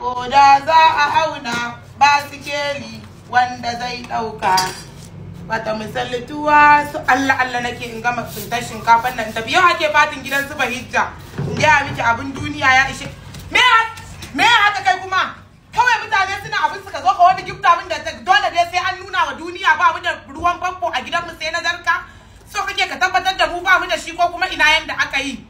ko da za a auna ba sikeli wanda zai ɗauka. Bata misalituwa su Allah nake in gama tsintar shinkafan nan tafi yau ake fatin gidan su Bahijja in gaya miki abin duniya ya ishe me haka kai kuma kawai mutane suna abin suka zo ka wani gifta min da dole dai sai an nuna wa duniya ba mu da ruwan famfo a gidan mu sai na zarka so kake ka tabbatar da mu ba mu da shi ko kuma ina yanda aka yi.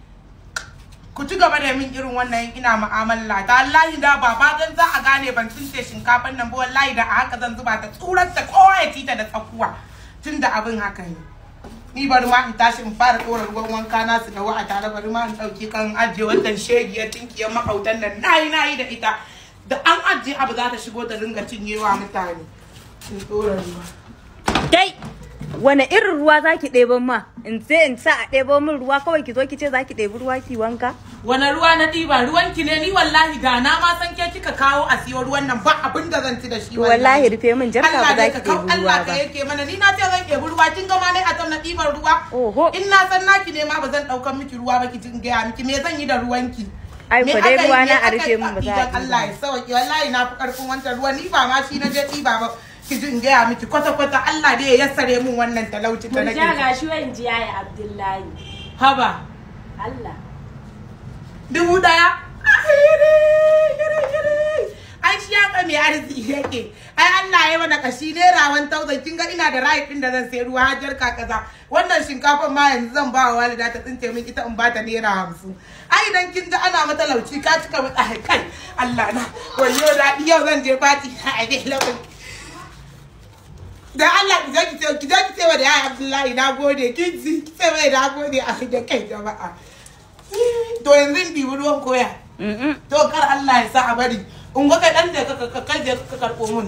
Ku ci gaba da min irin wannan ina mu'amala ta wallahi da baba dan za a gane ban tsince shinkafan nan ba wallahi da a haka zan zuba ta tsurar ta kowa ya tita da tsakuwa tunda abin haka ne. Ni bari ma in tashi in fara ɗora ruwan wanka na su da a tare bari ma in ɗauki kan ajiye wannan shegiyar tinkiyar makautan nan nayi da ita da an ajiye abu za ta shigo ta ringa cinyewa mutane. In ɗora ruwa. Dai wane irin ruwa zaki ɗebo ma in sa a ɗebo min ruwa kawai ki zo ki ce zaki ɗebi ruwa ki wanka? Wane ruwa na ɗiba ruwan ki ne ni wallahi da na ma san ke kika kawo a siyo ruwan nan ba abin da zan ci da shi wallahi rufe min jarka ba za ki ɗebi ruwa ba. Allah ka yake mana ni na ce zan ɗebi ruwa kin ga ma ne a tam na ɗiban ruwa. Oho. In na san naki ne ma ba zan ɗaukan miki ruwa ba ki jin gaya miki me zan yi da ruwan ki. Ai ko dai ruwa na a rufe min ba za a ɗiba. Allah ya sauki wallahi na fi ƙarfin wancan ruwa ni ba ma shi na je ɗiba ba. Ki jin gaya miki kwata-kwata Allah dai ya yassare min wannan talauci ta nake. Mun ja gashi wayan ji yayi Abdullahi. Haba. Allah. 1000. Ai shi ya mai arziki yake. Ai Allah ya mana kashi naira 1000 kin ga ina da right din da zan sai ruwa hajar kaza. Wannan shinkafan ma yanzu zan ba wa walida ta tsince min ita in ba ta naira 50. Ai idan kin ga ana matalauci ka cika mata kai. Allah na. Wayo da yau zan je fati. Ai dai lokacin da Allah ki ce wa da ya Abdullahi na gode ki ce mai na gode a da kai jama'a. To yanzu bi ruwan koya. To kar Allah ya sa a bari in ga kai dan da ka karbo mun